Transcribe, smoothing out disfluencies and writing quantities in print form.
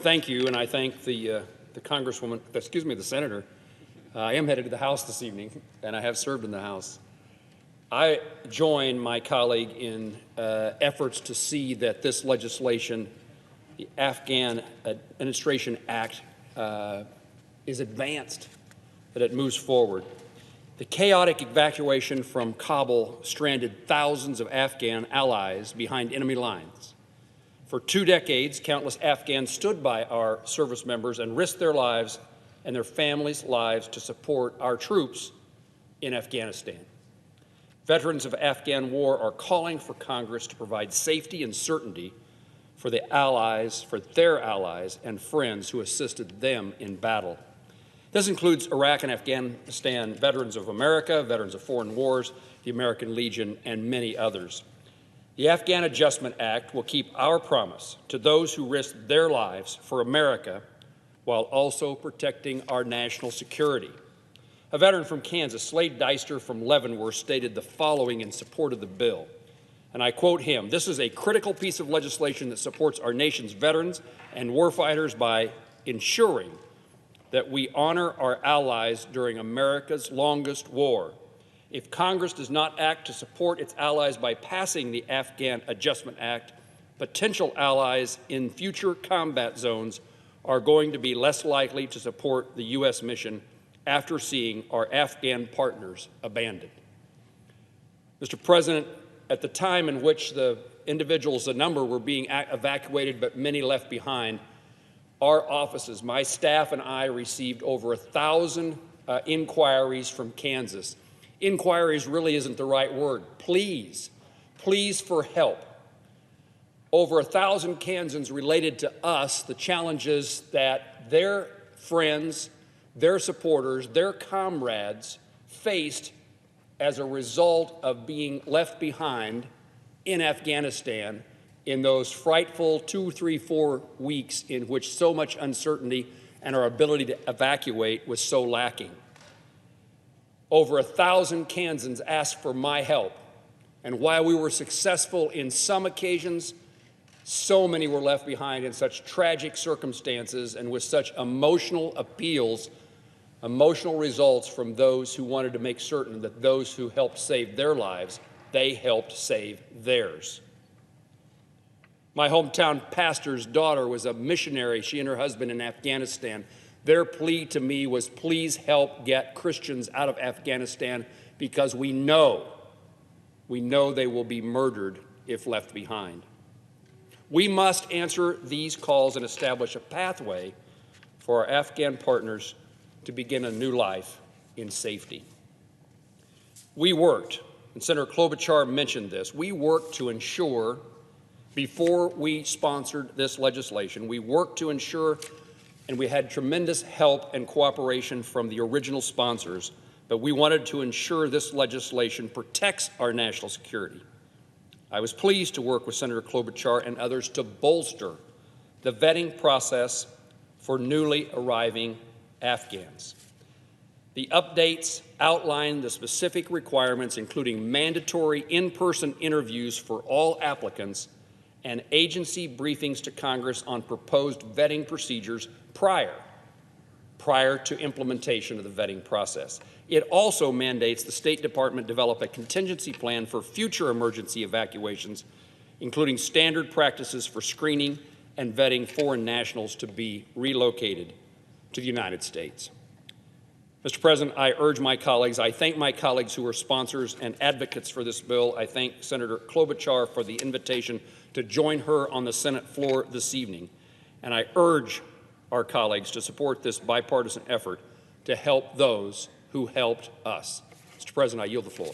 thank you, and I thank the Congresswoman, excuse me, the Senator. I am headed to the House this evening, and I have served in the House. I join my colleague in efforts to see that this legislation, the Afghan Administration Act, is advanced, that it moves forward. The chaotic evacuation from Kabul stranded thousands of Afghan allies behind enemy lines. For 2 decades, countless Afghans stood by our service members and risked their lives and their families' lives to support our troops in Afghanistan. Veterans of Afghan war are calling for Congress to provide safety and certainty for their allies and friends who assisted them in battle. This includes Iraq and Afghanistan veterans of America, veterans of foreign wars, the American Legion, and many others. The Afghan Adjustment Act will keep our promise to those who risked their lives for America while also protecting our national security. A veteran from Kansas, Slade Deister from Leavenworth, stated the following in support of the bill, and I quote him: "This is a critical piece of legislation that supports our nation's veterans and warfighters by ensuring that we honor our allies during America's longest war. If Congress does not act to support its allies by passing the Afghan Adjustment Act, potential allies in future combat zones are going to be less likely to support the U.S. mission after seeing our Afghan partners abandoned." Mr. President, at the time in which the individuals, a number, were being evacuated but many left behind, our offices, my staff and I, received over 1,000 inquiries from Kansas. Inquiries really isn't the right word. Pleas for help. Over 1,000 Kansans related to us the challenges that their friends, their supporters, their comrades faced as a result of being left behind in Afghanistan in those frightful 2, 3, 4 weeks in which so much uncertainty and our ability to evacuate was so lacking. Over 1,000 Kansans asked for my help, and while we were successful in some occasions, so many were left behind in such tragic circumstances and with such emotional appeals, emotional results from those who wanted to make certain that those who helped save their lives, they helped save theirs. My hometown pastor's daughter was a missionary, she and her husband, in Afghanistan. Their plea to me was, please help get Christians out of Afghanistan because we know they will be murdered if left behind. We must answer these calls and establish a pathway for our Afghan partners to begin a new life in safety. We worked, and Senator Klobuchar mentioned this, we worked to ensure, before we sponsored this legislation, we worked to ensure, and we had tremendous help and cooperation from the original sponsors, but we wanted to ensure this legislation protects our national security. I was pleased to work with Senator Klobuchar and others to bolster the vetting process for newly arriving Afghans. The updates outline the specific requirements, including mandatory in-person interviews for all applicants and agency briefings to Congress on proposed vetting procedures prior to implementation of the vetting process. It also mandates the State Department develop a contingency plan for future emergency evacuations, including standard practices for screening and vetting foreign nationals to be relocated to the United States. Mr. President, I urge my colleagues, I thank my colleagues who are sponsors and advocates for this bill. I thank Senator Klobuchar for the invitation to join her on the Senate floor this evening. And I urge our colleagues to support this bipartisan effort to help those who helped us. Mr. President, I yield the floor.